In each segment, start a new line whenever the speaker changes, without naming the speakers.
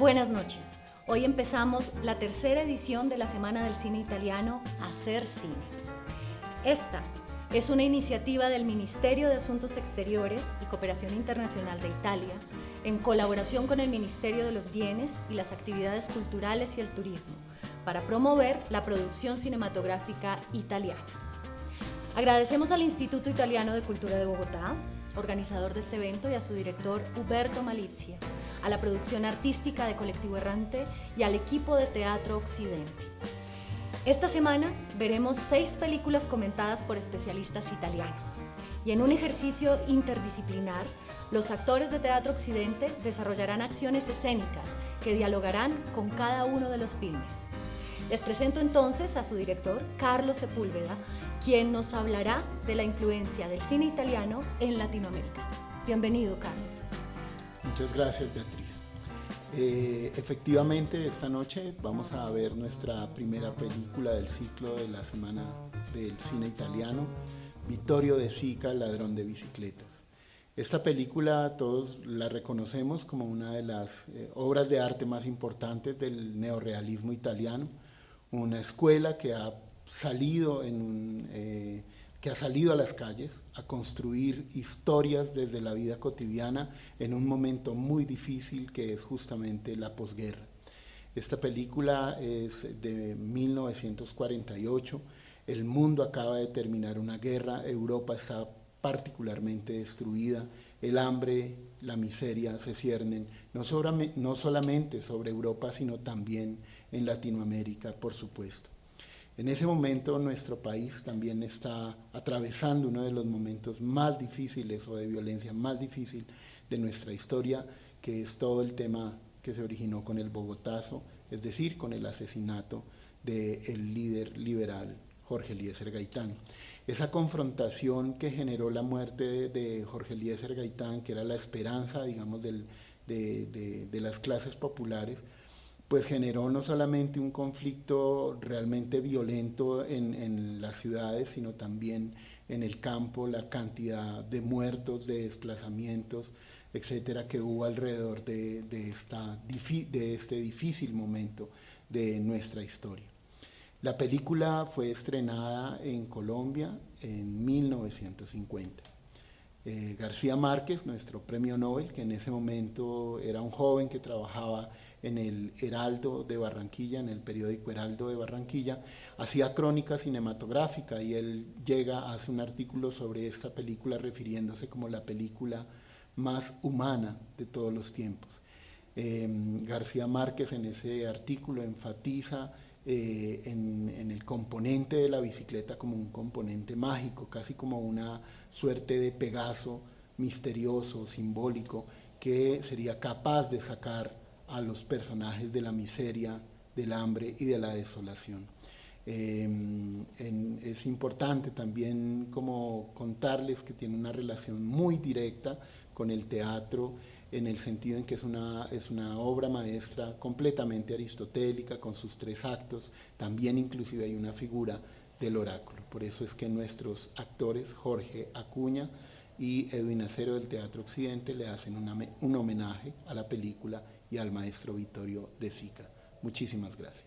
Buenas noches. Hoy empezamos la tercera edición de la Semana del Cine Italiano, Hacer Cine. Esta es una iniciativa del Ministerio de Asuntos Exteriores y Cooperación Internacional de Italia, en colaboración con el Ministerio de los Bienes y las Actividades Culturales y el Turismo, para promover la producción cinematográfica italiana. Agradecemos al Instituto Italiano de Cultura de Bogotá, organizador de este evento, y a su director Uberto Malizia, a la producción artística de Colectivo Errante y al equipo de Teatro Occidente. Esta semana veremos 6 películas comentadas por especialistas italianos y en un ejercicio interdisciplinar, los actores de Teatro Occidente desarrollarán acciones escénicas que dialogarán con cada uno de los filmes. Les presento entonces a su director, Carlo Sepúlveda, quien nos hablará de la influencia del cine italiano en Latinoamérica. Bienvenido, Carlos.
Muchas gracias, Beatriz. Efectivamente, esta noche vamos a ver nuestra primera película del ciclo de la Semana del Cine Italiano, Vittorio De Sica, Ladrón de Bicicletas. Esta película todos la reconocemos como una de las obras de arte más importantes del neorrealismo italiano, una escuela que ha salido a las calles a construir historias desde la vida cotidiana en un momento muy difícil que es justamente la posguerra. Esta película es de 1948, el mundo acaba de terminar una guerra, Europa está particularmente destruida, el hambre, la miseria se ciernen no solamente sobre Europa, sino también en Latinoamérica, por supuesto. En ese momento nuestro país también está atravesando uno de los momentos más difíciles o de violencia más difícil de nuestra historia, que es todo el tema que se originó con el Bogotazo, es decir, con el asesinato del líder liberal Jorge Eliezer Gaitán. Esa confrontación que generó la muerte de Jorge Eliezer Gaitán, que era la esperanza, digamos, de las clases populares, pues generó no solamente un conflicto realmente violento en las ciudades, sino también en el campo, la cantidad de muertos, de desplazamientos, etcétera, que hubo alrededor de este difícil momento de nuestra historia. La película fue estrenada en Colombia en 1950. García Márquez, nuestro premio Nobel, que en ese momento era un joven que trabajaba en el Heraldo de Barranquilla, en el periódico Heraldo de Barranquilla, hacía crónica cinematográfica y él hace un artículo sobre esta película refiriéndose como la película más humana de todos los tiempos. García Márquez en ese artículo enfatiza en el componente de la bicicleta como un componente mágico, casi como una suerte de Pegaso misterioso, simbólico, que sería capaz de sacar a los personajes de la miseria, del hambre y de la desolación. Es importante también como contarles que tiene una relación muy directa con el teatro, en el sentido en que es una obra maestra completamente aristotélica, con sus 3 actos, también inclusive hay una figura del oráculo. Por eso es que nuestros actores, Jorge Acuña y Edwin Acero del Teatro Occidente, le hacen un homenaje a la película y al maestro Vittorio De Sica. Muchísimas gracias.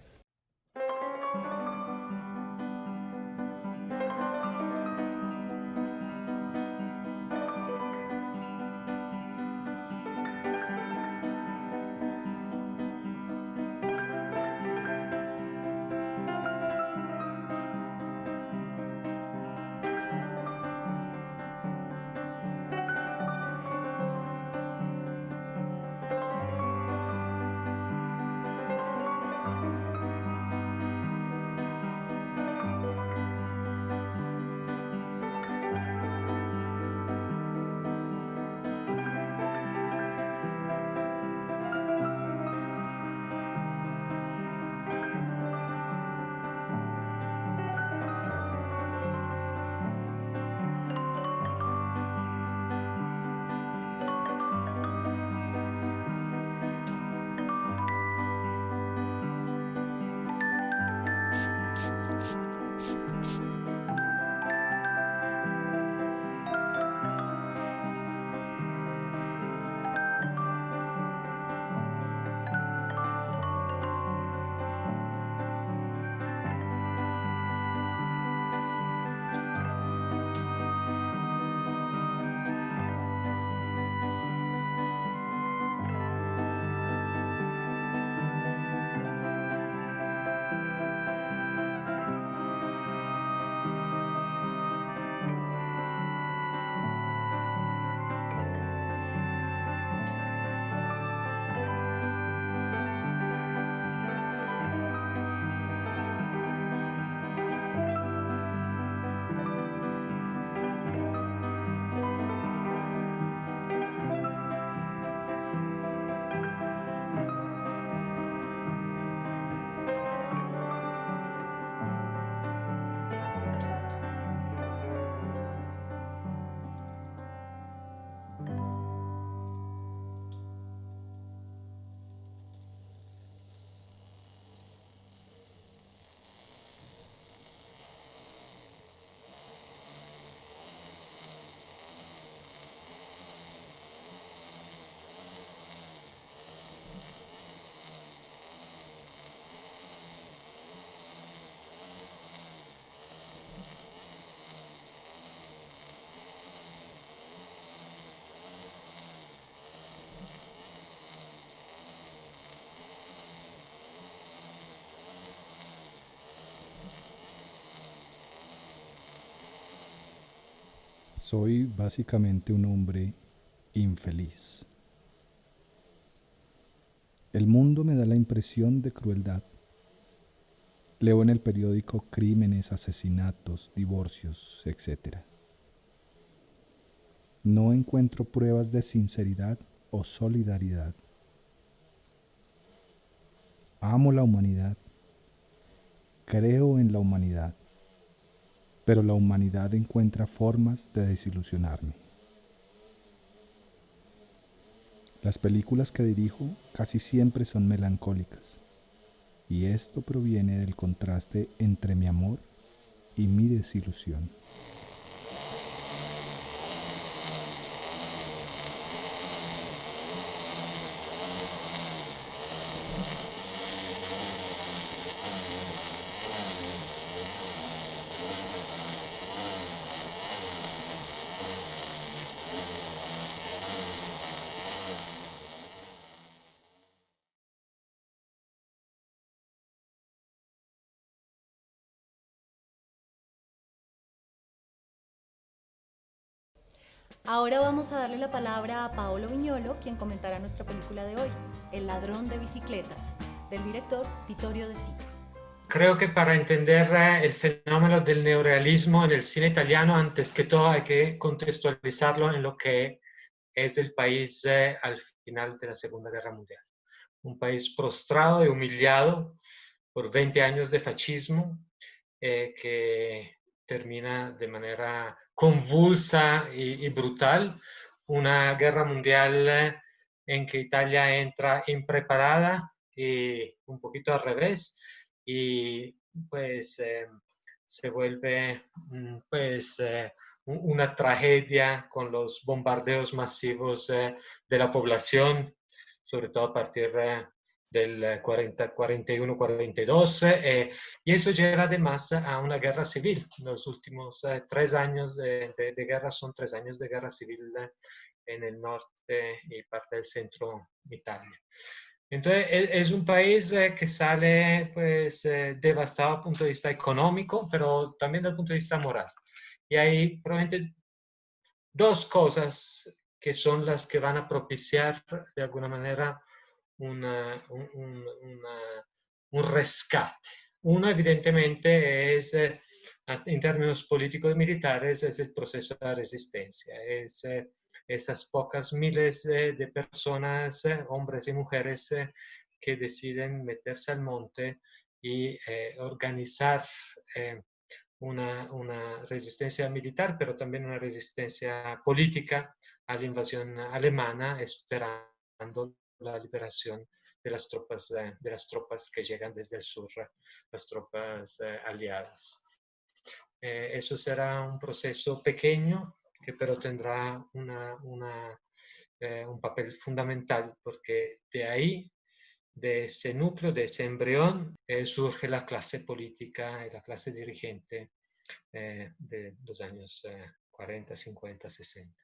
Soy básicamente un hombre infeliz. El mundo me da la impresión de crueldad. Leo en el periódico crímenes, asesinatos, divorcios, etc. No encuentro pruebas de sinceridad o solidaridad. Amo la humanidad, creo en la humanidad, pero la humanidad encuentra formas de desilusionarme. Las películas que dirijo casi siempre son melancólicas, y esto proviene del contraste entre mi amor y mi desilusión.
Ahora vamos a darle la palabra a Paolo Viñolo, quien comentará nuestra película de hoy, El ladrón de bicicletas, del director Vittorio De Sica.
Creo que para entender el fenómeno del neorealismo en el cine italiano, antes que todo hay que contextualizarlo en lo que es el país al final de la Segunda Guerra Mundial. Un país prostrado y humillado por 20 años de fascismo que termina de manera convulsa y brutal. Una guerra mundial en que Italia entra impreparada y un poquito al revés y pues se vuelve pues una tragedia con los bombardeos masivos de la población, sobre todo a partir del 41-42, y eso lleva además a una guerra civil. Los últimos 3 años de guerra son 3 años de guerra civil en el norte y parte del centro de Italia. Entonces es un país que sale pues devastado desde el punto de vista económico, pero también desde el punto de vista moral. Y hay probablemente dos cosas que son las que van a propiciar de alguna manera una, un rescate. Uno evidentemente es, en términos políticos y militares, es el proceso de la resistencia. Es esas pocas miles de personas, hombres y mujeres, que deciden meterse al monte y organizar una resistencia militar, pero también una resistencia política a la invasión alemana, esperando la liberación de las tropas que llegan desde el sur, las tropas aliadas. Eso será un proceso pequeño, que pero tendrá un papel fundamental, porque de ahí, de ese núcleo, de ese embrión, surge la clase política y la clase dirigente de los años 40, 50, 60.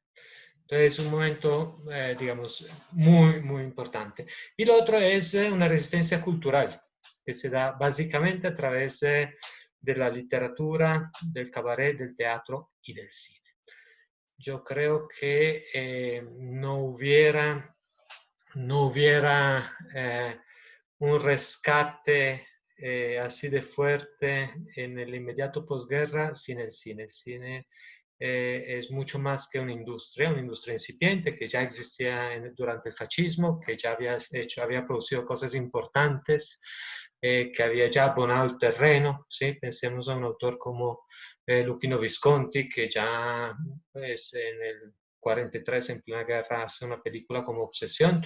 Entonces es un momento, digamos, muy, muy importante. Y lo otro es una resistencia cultural, que se da básicamente a través de la literatura, del cabaret, del teatro y del cine. Yo creo que no hubiera un rescate así de fuerte en el inmediato posguerra sin el cine. El cine es mucho más que una industria incipiente que ya existía durante el fascismo, que ya había producido cosas importantes, que había ya abonado el terreno. ¿Sí? Pensemos a un autor como Luchino Visconti, que ya pues, en el 43, en plena guerra, hace una película como Obsesión,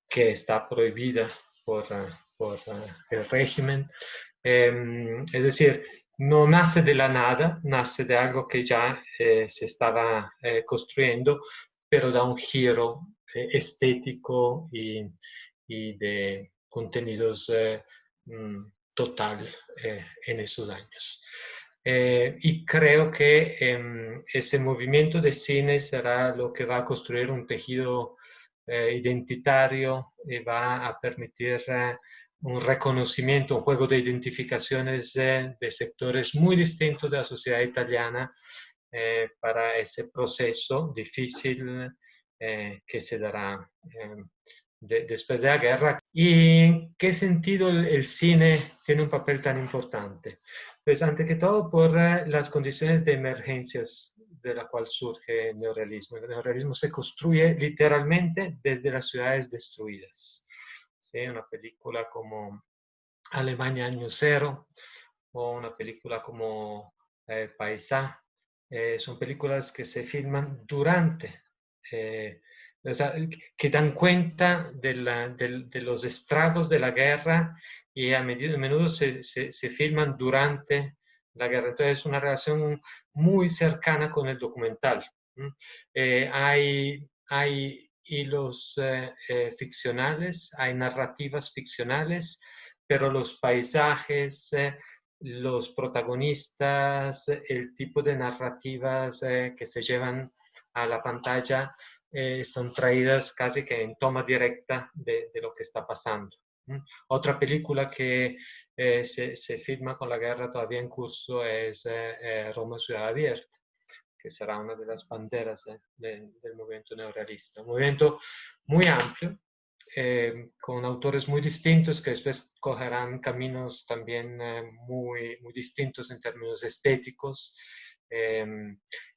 que está prohibida por el régimen. Es decir, no nace de la nada, nace de algo que ya se estaba construyendo, pero da un giro estético y de contenidos total en esos años. Y creo que ese movimiento de cine será lo que va a construir un tejido identitario y va a permitir un reconocimiento, un juego de identificaciones de sectores muy distintos de la sociedad italiana para ese proceso difícil que se dará después de la guerra. ¿Y en qué sentido el cine tiene un papel tan importante? Pues ante que todo por las condiciones de emergencias de la cual surge el neorrealismo. El neorrealismo se construye literalmente desde las ciudades destruidas. ¿Sí? Una película como Alemania Año Cero o una película como Paisá, son películas que se filman durante, o sea, que dan cuenta de los estragos de la guerra y a menudo se filman durante la guerra. Entonces es una relación muy cercana con el documental. Hay hilos ficcionales, hay narrativas ficcionales, pero los paisajes, los protagonistas, el tipo de narrativas que se llevan a la pantalla son traídas casi que en toma directa de lo que está pasando. Otra película que se filma con la guerra todavía en curso es Roma Ciudad Abierta, que será una de las banderas del movimiento neorrealista. Un movimiento muy amplio, con autores muy distintos que después cogerán caminos también muy distintos en términos estéticos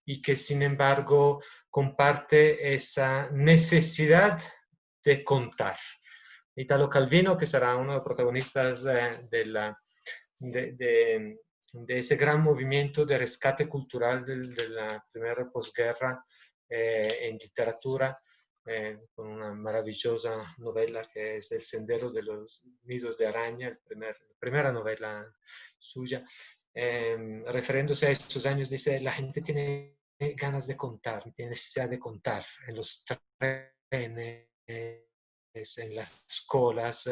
y que sin embargo comparte esa necesidad de contar. Italo Calvino, que será uno de los protagonistas de ese gran movimiento de rescate cultural de la primera posguerra en literatura, con una maravillosa novela que es El Sendero de los Nidos de Araña, la primera novela suya. Refiriéndose a estos años, dice, la gente tiene ganas de contar, tiene necesidad de contar en los trenes, en las colas,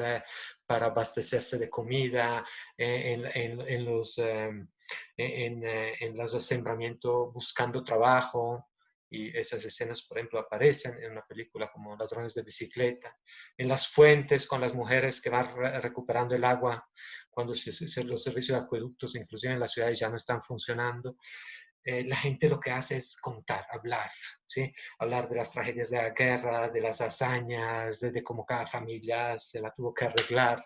para abastecerse de comida, en los asentamientos buscando trabajo. Y esas escenas, por ejemplo, aparecen en una película como Ladrones de Bicicleta, en las fuentes con las mujeres que van recuperando el agua cuando los servicios de acueductos, inclusive en las ciudades, ya no están funcionando. La gente lo que hace es contar, hablar, ¿sí? Hablar de las tragedias de la guerra, de las hazañas, de cómo cada familia se la tuvo que arreglar.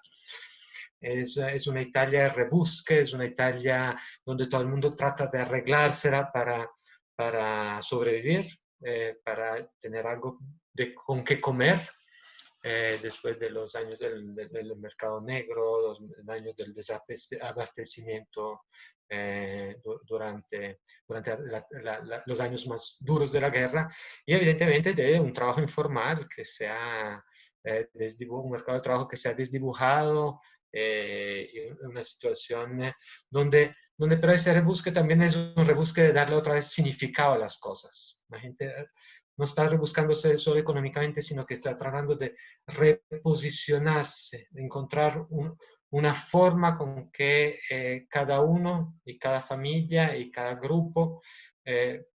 Es una Italia rebusque, es una Italia donde todo el mundo trata de arreglársela para sobrevivir, para tener algo con qué comer, después de los años del mercado negro, los años del desabastecimiento durante los años más duros de la guerra, y evidentemente de un trabajo informal que se ha un mercado de trabajo que se ha desdibujado, una situación donde pero ese rebusque también es un rebusque de darle otra vez significado a las cosas. La gente no está rebuscándose solo económicamente, sino que está tratando de reposicionarse, de encontrar una forma con que cada uno y cada familia y cada grupo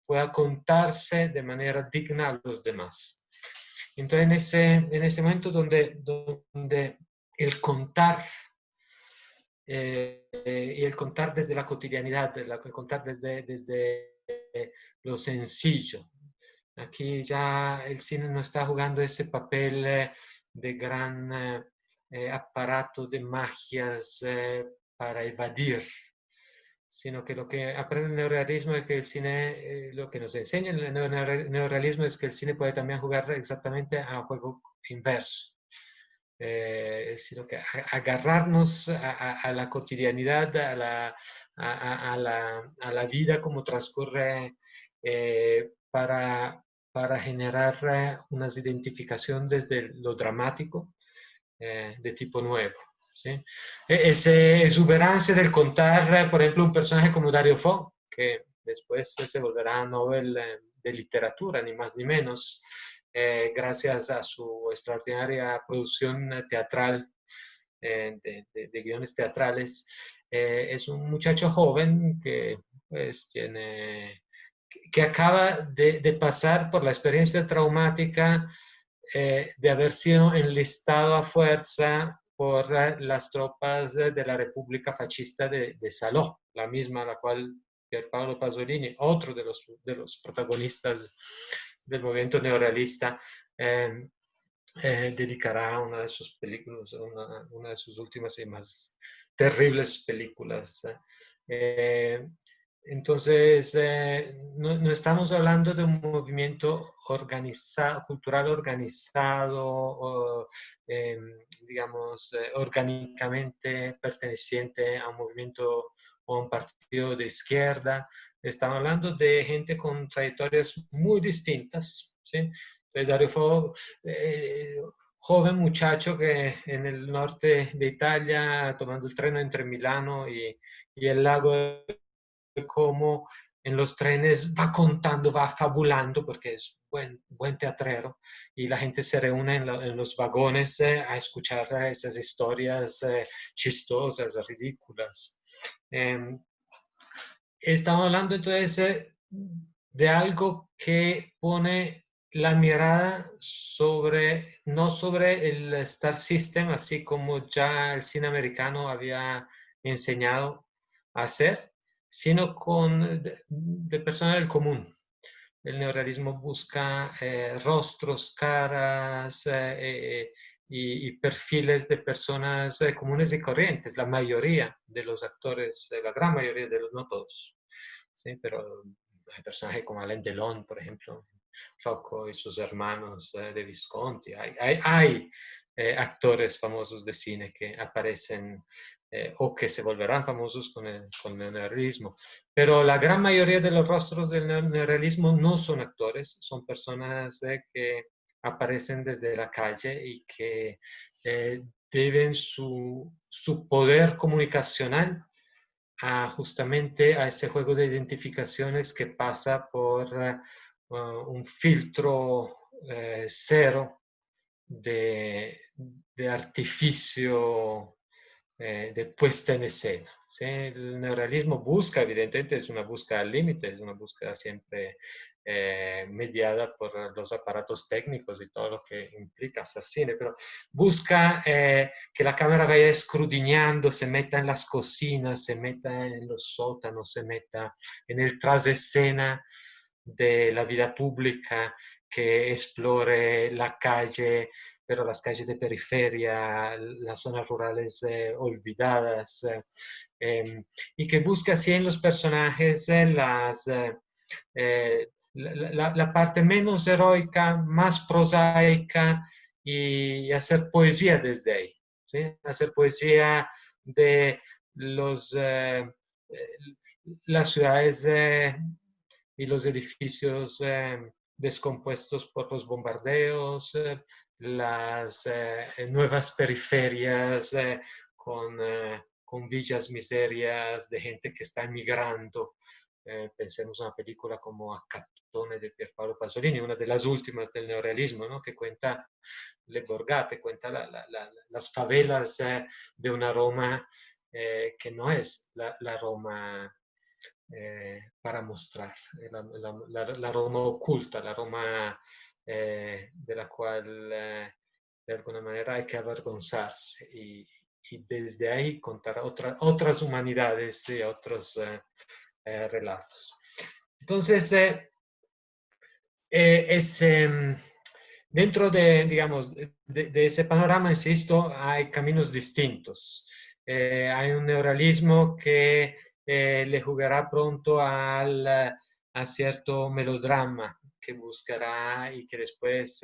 pueda contarse de manera digna a los demás. Entonces, en ese momento donde el contar y el contar desde la cotidianidad, el contar desde lo sencillo. Aquí ya el cine no está jugando ese papel de gran aparato de magias para evadir, sino que lo que aprende el neorrealismo es que el cine, lo que nos enseña el neorrealismo es que el cine puede también jugar exactamente a un juego inverso. Sino que agarrarnos a la cotidianidad, a la vida como transcurre para generar una identificación desde lo dramático de tipo nuevo. ¿Sí? Esa exuberancia del contar, por ejemplo, un personaje como Dario Fo, que después se volverá Nobel de literatura, ni más ni menos, gracias a su extraordinaria producción teatral, de guiones teatrales. Es un muchacho joven que pues que acaba de pasar por la experiencia traumática de haber sido enlistado a fuerza por las tropas de la República Fascista de Saló, la misma a la cual Pierpaolo Pasolini, otro de los protagonistas del movimiento neorrealista, dedicará una de sus películas, una de sus últimas y más terribles películas. Entonces, no estamos hablando de un movimiento organizado, cultural organizado, o, digamos, orgánicamente perteneciente a un movimiento o a un partido de izquierda. Estamos hablando de gente con trayectorias muy distintas, ¿sí? Entonces, Dario Fo, joven muchacho que en el norte de Italia, tomando el tren entre Milano y el lago de Como, en los trenes va contando, va fabulando, porque es buen teatrero, y la gente se reúne en los vagones a escuchar esas historias chistosas, ridículas. Estamos hablando entonces de algo que pone la mirada sobre, no sobre el Star System, así como ya el cine americano había enseñado a hacer, sino de personas del común. El neorrealismo busca rostros, caras y perfiles de personas comunes y corrientes. La mayoría de los actores, la gran mayoría de los, no todos, ¿sí? Pero hay personajes como Alain Delon, por ejemplo, Rocco y sus hermanos de Visconti. Hay actores famosos de cine que aparecen o que se volverán famosos con el neorrealismo. Pero la gran mayoría de los rostros del neorrealismo no son actores, son personas que aparecen desde la calle y que deben su poder comunicacional justamente a ese juego de identificaciones que pasa por un filtro cero de artificio de puesta en escena. ¿Sí? El neorrealismo busca, evidentemente, es una búsqueda al límite, es una búsqueda siempre mediada por los aparatos técnicos y todo lo que implica hacer cine, pero busca que la cámara vaya escudriñando, se meta en las cocinas, se meta en los sótanos, se meta en el tras de escena de la vida pública, que explore la calle, pero las calles de periferia, las zonas rurales olvidadas, y que busca así en los personajes la parte menos heroica, más prosaica, y hacer poesía desde ahí, ¿sí? Hacer poesía de las ciudades y los edificios descompuestos por los bombardeos, las nuevas periferias con villas miserias de gente que está emigrando. Pensemos en una película como Accattone de Pierpaolo Pasolini, una de las últimas del neorealismo, ¿no? Que cuenta Le Borgate, cuenta las favelas de una Roma que no es la Roma para mostrar, la Roma oculta, la Roma de la cual de alguna manera hay que avergonzarse y desde ahí contar otras humanidades y otros relatos. Entonces, dentro de, digamos, de ese panorama, insisto, hay caminos distintos. Hay un neorrealismo que le jugará pronto a cierto melodrama que buscará y que después,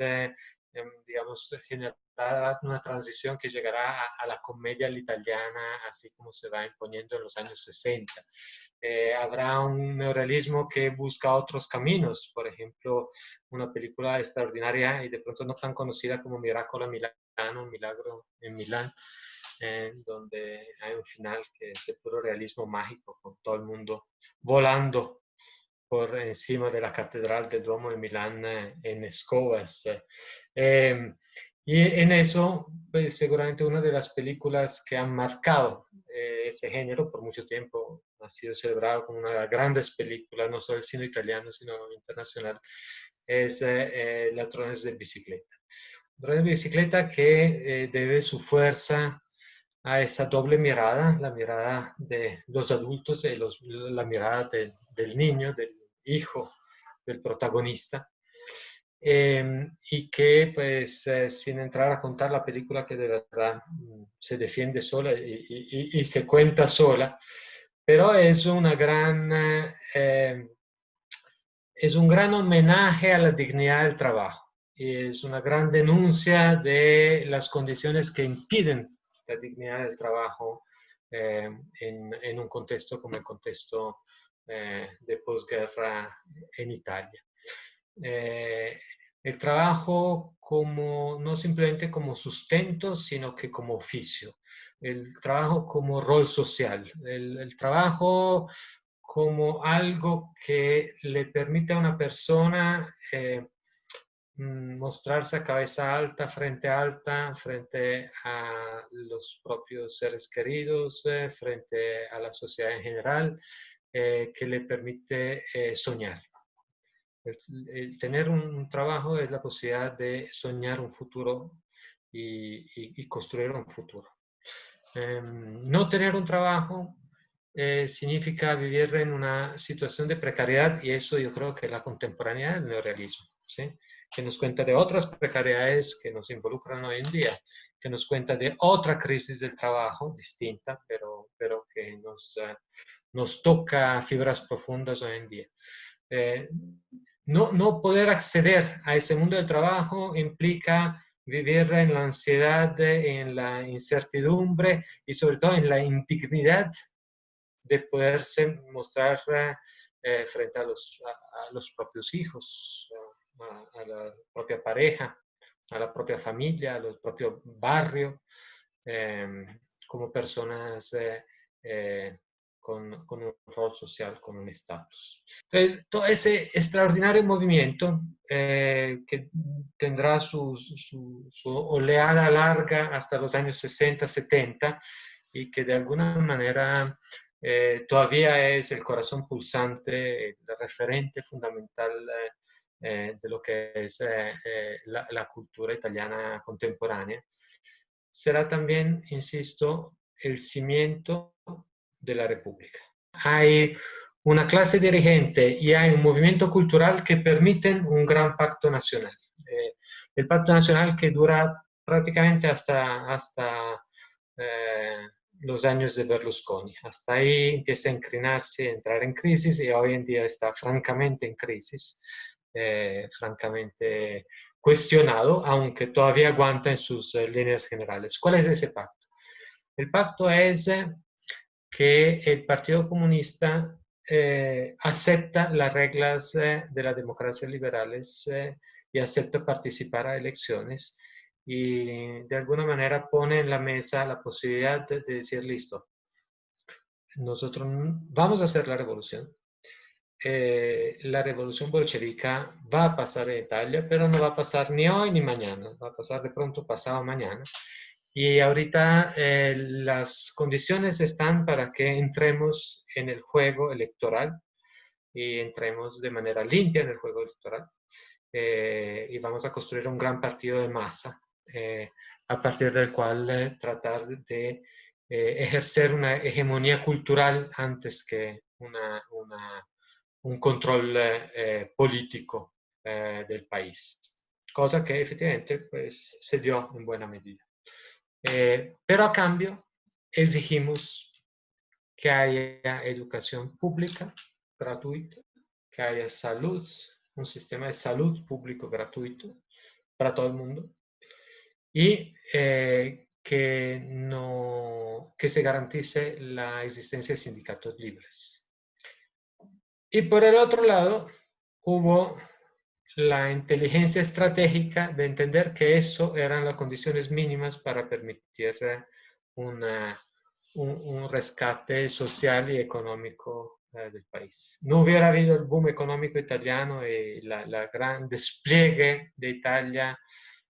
digamos, generará una transición que llegará a la comedia italiana, así como se va imponiendo en los años 60. Habrá un neorrealismo que busca otros caminos, por ejemplo, una película extraordinaria y de pronto no tan conocida como Miracolo a Milano, Milagro en Milán, donde hay un final que es de puro realismo mágico, con todo el mundo volando por encima de la catedral del Duomo de Milán en escobas. Y en eso, pues, seguramente una de las películas que han marcado ese género por mucho tiempo, ha sido celebrado como una de las grandes películas, no solo del cine italiano, sino internacional, es Ladrones de Bicicleta. Ladrones de Bicicleta que debe su fuerza a esa doble mirada, la mirada de los adultos y la mirada del niño, del hijo, del protagonista. Y que, pues, sin entrar a contar la película que de verdad se defiende sola y se cuenta sola, pero es es un gran homenaje a la dignidad del trabajo. Y es una gran denuncia de las condiciones que impiden la dignidad del trabajo en un contexto como el contexto de posguerra en Italia. El trabajo como, no simplemente como sustento, sino que como oficio. El trabajo como rol social. El trabajo como algo que le permite a una persona mostrarse a cabeza alta, frente a los propios seres queridos, frente a la sociedad en general, que le permite soñar. El tener un trabajo es la posibilidad de soñar un futuro y construir un futuro. No tener un trabajo significa vivir en una situación de precariedad, y eso yo creo que es la contemporaneidad del neorealismo, ¿sí? Que nos cuenta de otras precariedades que nos involucran hoy en día, que nos cuenta de otra crisis del trabajo distinta, pero que nos toca fibras profundas hoy en día. No poder acceder a ese mundo del trabajo implica vivir en la ansiedad, en la incertidumbre y sobre todo en la indignidad de poderse mostrar frente a los propios hijos, a la propia pareja, a la propia familia, al propio barrio, como personas con un rol social, con un estatus. Entonces, todo ese extraordinario movimiento que tendrá su oleada larga hasta los años 60, 70, y que de alguna manera todavía es el corazón pulsante, el referente fundamental de lo que es la cultura italiana contemporánea. Será también, insisto, el cimiento de la República. Hay una clase dirigente y hay un movimiento cultural que permiten un gran pacto nacional. El pacto nacional que dura prácticamente hasta los años de Berlusconi. Hasta ahí empieza a inclinarse, a entrar en crisis, y hoy en día está francamente en crisis, francamente cuestionado, aunque todavía aguanta en sus líneas generales. ¿Cuál es ese pacto? El pacto es que el Partido Comunista acepta las reglas de las democracias liberales y acepta participar a elecciones, y de alguna manera pone en la mesa la posibilidad de decir, listo, nosotros vamos a hacer la revolución. La revolución bolchevica va a pasar en Italia, pero no va a pasar ni hoy ni mañana, va a pasar de pronto pasado mañana. Y ahorita las condiciones están para que entremos en el juego electoral y entremos de manera limpia en el juego electoral. Y vamos a construir un gran partido de masa a partir del cual tratar de ejercer una hegemonía cultural antes que un control político del país, cosa que efectivamente pues, se dio en buena medida. Pero a cambio exigimos que haya educación pública gratuita, que haya salud, un sistema de salud público gratuito para todo el mundo, y que se garantice la existencia de sindicatos libres. Y por el otro lado, hubo la inteligencia estratégica de entender que eso eran las condiciones mínimas para permitir un rescate social y económico del país. No hubiera habido el boom económico italiano y la gran despliegue de Italia,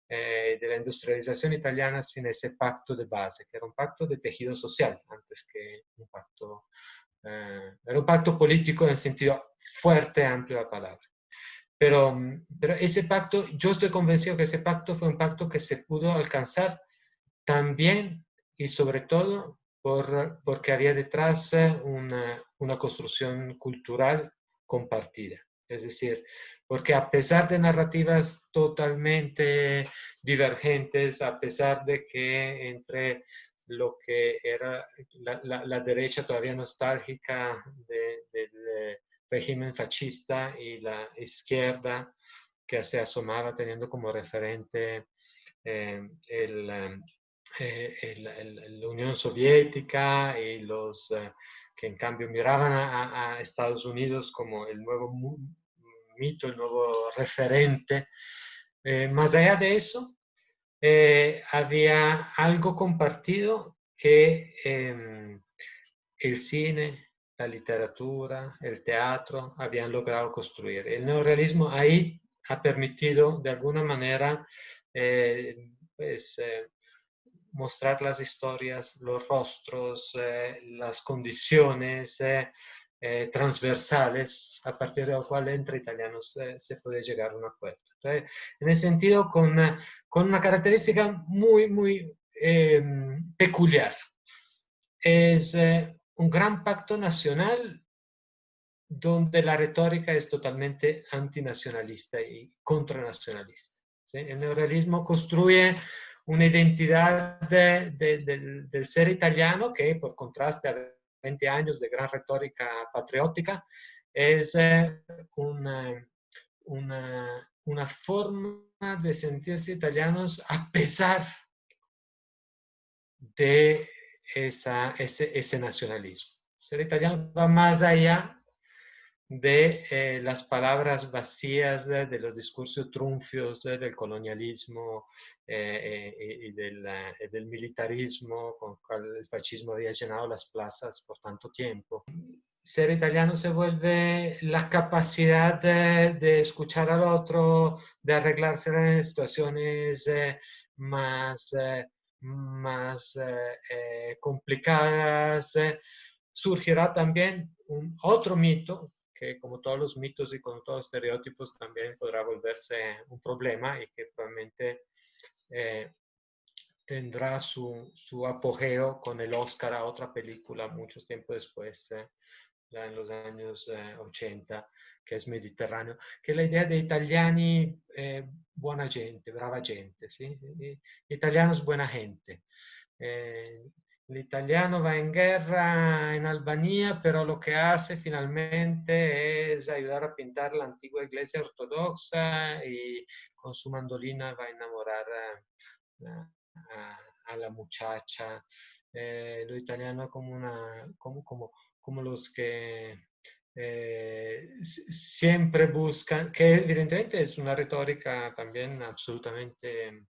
de la industrialización italiana, sin ese pacto de base, que era un pacto de tejido social antes que un pacto, era un pacto político en el sentido fuerte, amplio de la palabra. Pero ese pacto, yo estoy convencido que ese pacto fue un pacto que se pudo alcanzar también y sobre todo porque había detrás una construcción cultural compartida. Es decir, porque a pesar de narrativas totalmente divergentes, a pesar de que entre lo que era la derecha todavía nostálgica del régimen fascista y la izquierda que se asomaba teniendo como referente la Unión Soviética y los que en cambio miraban a Estados Unidos como el nuevo mito, el nuevo referente. Más allá de eso, había algo compartido que el cine, la literatura, el teatro habían logrado construir. El neorrealismo ahí ha permitido de alguna manera mostrar las historias, los rostros, las condiciones transversales a partir de lo cual entre italianos se puede llegar a un acuerdo. Entonces, en ese sentido, con una característica muy, muy peculiar. Es un gran pacto nacional donde la retórica es totalmente antinacionalista y contranacionalista. ¿Sí? El neorrealismo construye una identidad del ser italiano que, por contraste a 20 años de gran retórica patriótica, es una forma de sentirse italianos a pesar de ese nacionalismo. Ser italiano va más allá de las palabras vacías de los discursos trunfios del colonialismo y del militarismo con el cual el fascismo había llenado las plazas por tanto tiempo. Ser italiano se vuelve la capacidad de escuchar al otro, de arreglarse en situaciones más complicadas. Surgirá también otro mito que, como todos los mitos y como todos los estereotipos, también podrá volverse un problema y que probablemente tendrá su apogeo con el Oscar a otra película mucho tiempo después, ya en los años 80, que es Mediterráneo, que es la idea de italiani buona gente, brava gente, ¿sí? Italianos buena gente. El italiano va en guerra en Albania, pero lo que hace finalmente es ayudar a pintar la antigua iglesia ortodoxa y con su mandolina va a enamorar a la muchacha. Lo italiano como los que siempre buscan, que evidentemente es una retórica también absolutamente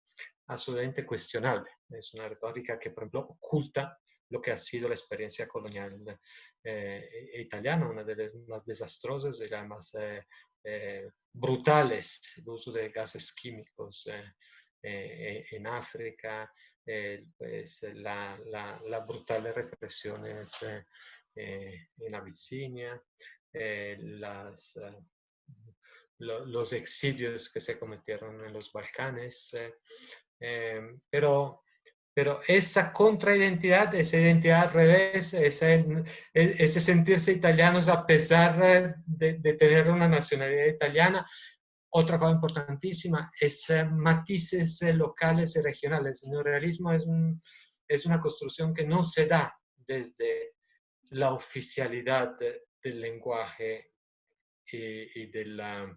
cuestionable. Es una retórica que, por ejemplo, oculta lo que ha sido la experiencia colonial italiana, una de las más desastrosas y las más brutales, el uso de gases químicos en África, pues, la brutal represiones en Abisinia, los exilios que se cometieron en los Balcanes, pero esa contraidentidad, esa identidad al revés, ese sentirse italianos a pesar de tener una nacionalidad italiana. Otra cosa importantísima es matices locales y regionales. El neorrealismo es una construcción que no se da desde la oficialidad del lenguaje y de la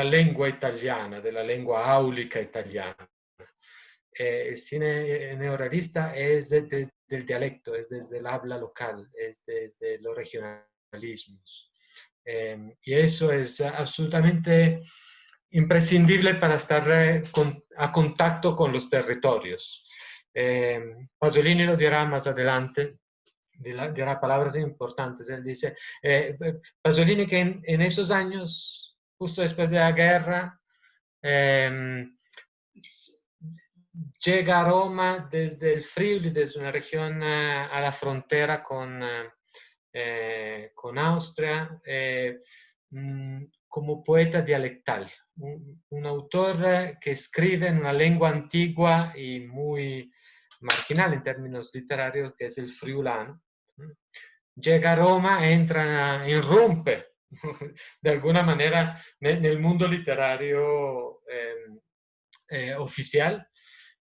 lengua italiana, de la lengua áulica italiana. El cine neorrealista es desde el dialecto, es desde el habla local, es desde los regionalismos. Y eso es absolutamente imprescindible para estar a contacto con los territorios. Pasolini lo dirá más adelante, dirá palabras importantes. Él dice, Pasolini, que en esos años, justo después de la guerra, llega a Roma desde el Friuli, desde una región a la frontera con Austria, como poeta dialectal, un autor que escribe en una lengua antigua y muy marginal en términos literarios, que es el friulano. Llega a Roma, entra, irrumpe de alguna manera nel mondo literario oficial,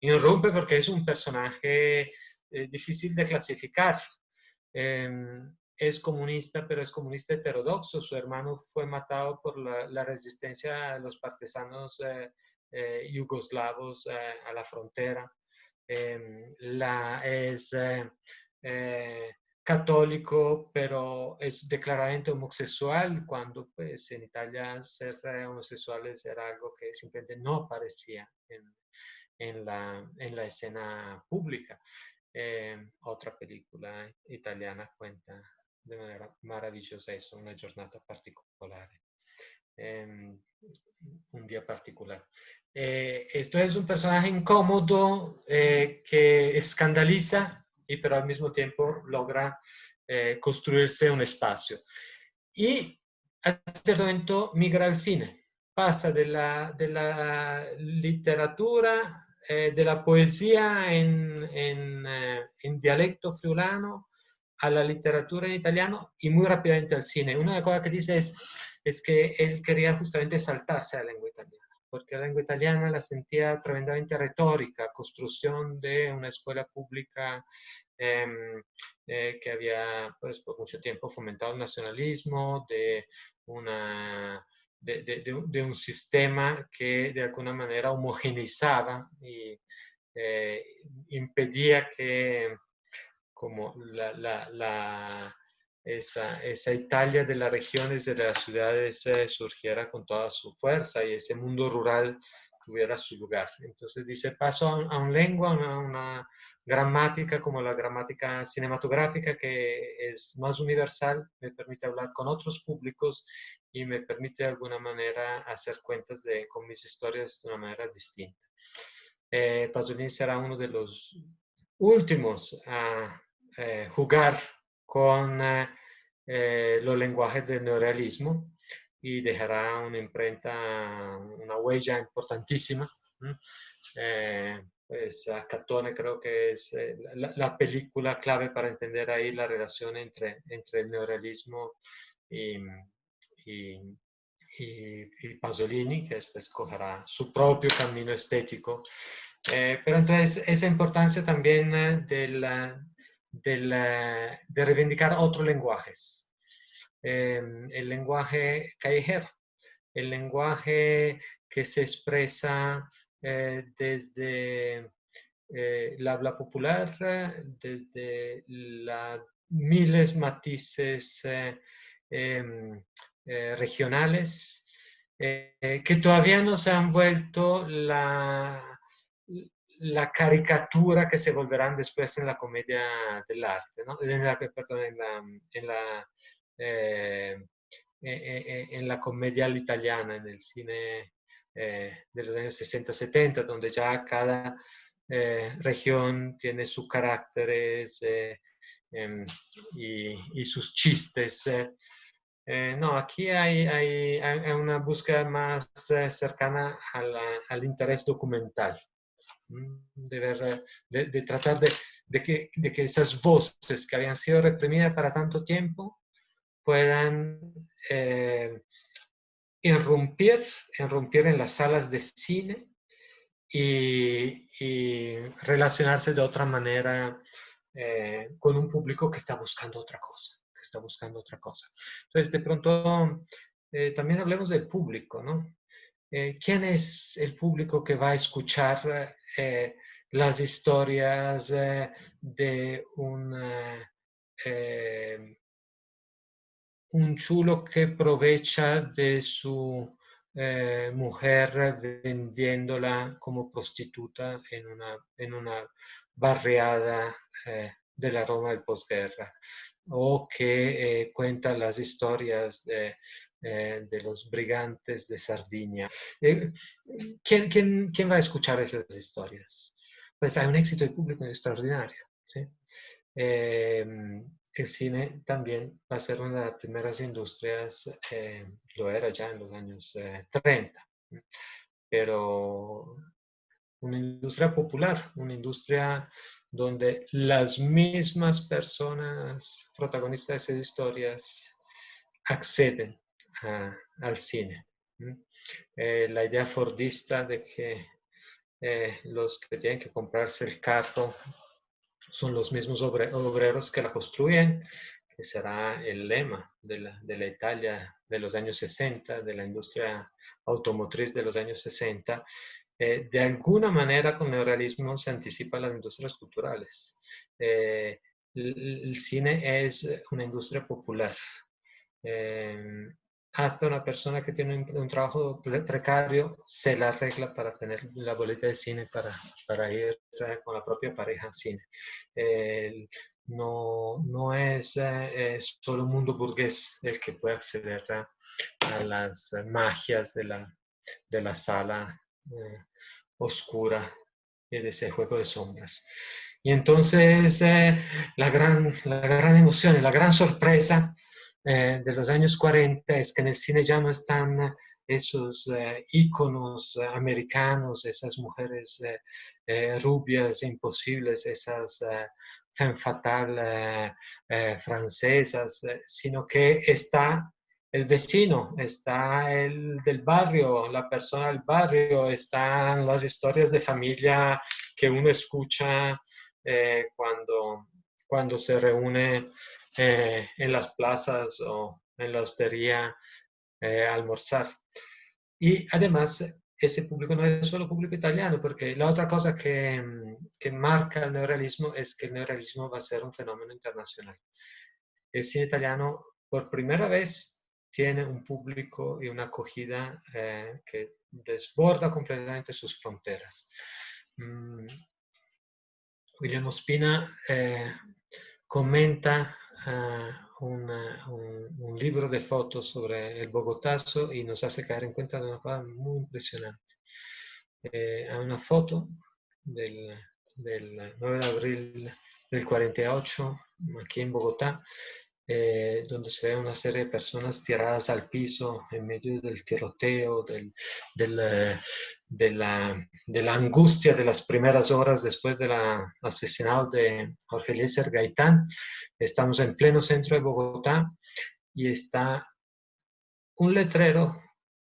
irrumpe porque es un personaje difícil de clasificar. Es comunista, pero es comunista heterodoxo. Su hermano fue matado por la resistencia de los partisanos yugoslavos a la frontera. Es católico, pero es declaradamente homosexual, cuando pues en Italia ser homosexuales era algo que simplemente no aparecía en la escena pública. Otra película italiana cuenta de manera maravillosa eso, una giornata particolare, un día particular. Esto es un personaje incómodo que escandaliza y pero al mismo tiempo logra construirse un espacio. Y a cierto momento migra al cine, pasa de la literatura, de la poesía en dialecto friulano a la literatura en italiano y muy rápidamente al cine. Una de las cosas que dice es que él quería justamente saltarse a la lengua italiana, porque la lengua italiana la sentía tremendamente retórica, construcción de una escuela pública que había pues, por mucho tiempo fomentado el nacionalismo, de un sistema que de alguna manera homogeneizaba y impedía que como esa Italia de las regiones, de las ciudades surgiera con toda su fuerza y ese mundo rural tuviera su lugar. Entonces dice, paso a una lengua, una gramática como la gramática cinematográfica que es más universal, me permite hablar con otros públicos y me permite de alguna manera hacer cuentas con mis historias de una manera distinta. Pasolini será uno de los últimos a jugar con los lenguajes del neorealismo y dejará una imprenta, una huella importantísima. Pues Catone creo que es la película clave para entender ahí la relación entre el neorealismo y Pasolini, que después cogerá su propio camino estético. Pero entonces esa importancia también de reivindicar otros lenguajes. El lenguaje callejero, el lenguaje que se expresa desde el habla popular, desde las miles matices regionales, que todavía no se han vuelto la caricatura que se volverán después en la comedia dell'arte, ¿no? En la comedia all'italiana, en el cine de los años 60-70, donde ya cada región tiene sus caracteres y sus chistes. No, aquí hay una búsqueda más cercana al interés documental, de tratar de que esas voces que habían sido reprimidas para tanto tiempo puedan irrumpir en las salas de cine y relacionarse de otra manera con un público que está buscando otra cosa, Entonces, de pronto, también hablemos del público, ¿no? ¿Quién es el público que va a escuchar las historias de un chulo que aprovecha de su mujer vendiéndola como prostituta en una barriada de la Roma del posguerra, o que cuenta las historias de los brigantes de Sardinia? ¿Quién va a escuchar esas historias? Pues hay un éxito de público extraordinario, ¿sí? el cine también va a ser una de las primeras industrias, lo era ya en los años 30, pero una industria popular, una industria donde las mismas personas protagonistas de esas historias acceden al cine. La idea fordista de que los que tienen que comprarse el carro son los mismos obreros que la construyen, que será el lema de la Italia de los años 60, de la industria automotriz de los años 60. De alguna manera con el neorrealismo se anticipa las industrias culturales. El cine es una industria popular. Hasta una persona que tiene un trabajo precario se la arregla para tener la boleta de cine para ir con la propia pareja al cine. No es solo un mundo burgués el que puede acceder a las magias de la sala oscura y de ese juego de sombras. Y entonces la gran emoción y la gran sorpresa de los años 40 es que en el cine ya no están esos íconos americanos, esas mujeres rubias imposibles, esas femme fatale francesas, sino que está el vecino, está el del barrio, la persona del barrio, están las historias de familia que uno escucha cuando se reúne en las plazas o en la hostería a almorzar. Y además, ese público no es solo público italiano, porque la otra cosa que marca el neorrealismo es que el neorrealismo va a ser un fenómeno internacional. El cine italiano, por primera vez, tiene un público y una acogida que desborda completamente sus fronteras. William Ospina comenta un libro de fotos sobre el Bogotazo y nos hace caer en cuenta de una cosa muy impresionante. Hay una foto del 9 de abril del 48, aquí en Bogotá, donde se ve una serie de personas tiradas al piso en medio del tiroteo, de la angustia de las primeras horas después del asesinato de Jorge Eliezer Gaitán. Estamos en pleno centro de Bogotá y está un letrero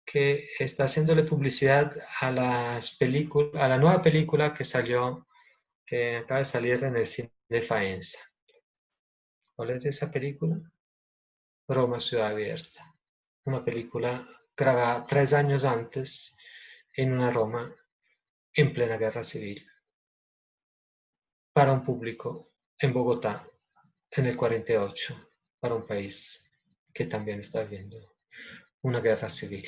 que está haciéndole publicidad a la nueva película que acaba de salir en el cine de Faenza. ¿Cuál es esa película? Roma, Ciudad Abierta. Una película grabada 3 años antes en una Roma en plena guerra civil, para un público en Bogotá en el 48, para un país que también está viviendo una guerra civil.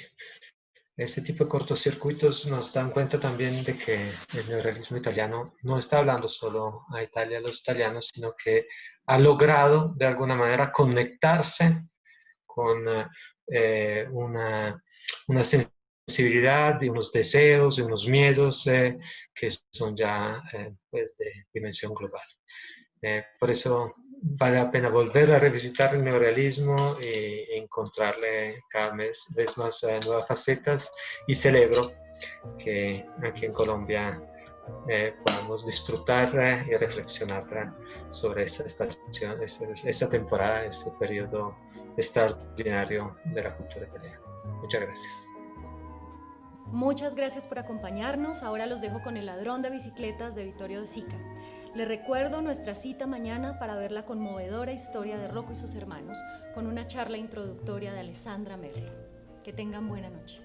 Este tipo de cortocircuitos nos dan cuenta también de que el neorrealismo italiano no está hablando solo a Italia, a los italianos, sino que ha logrado de alguna manera conectarse con una sensibilidad y unos deseos y unos miedos que son ya pues de dimensión global. Por eso vale la pena volver a revisitar el neorrealismo e encontrarle cada vez más nuevas facetas, y celebro que aquí en Colombia podamos disfrutar y reflexionar sobre esta estación, esta temporada, este periodo extraordinario de la cultura italiana. Muchas gracias.
Muchas gracias por acompañarnos. Ahora los dejo con El ladrón de bicicletas de Vittorio De Sica. Les recuerdo nuestra cita mañana para ver la conmovedora historia de Rocco y sus hermanos con una charla introductoria de Alessandra Merlo. Que tengan buena noche.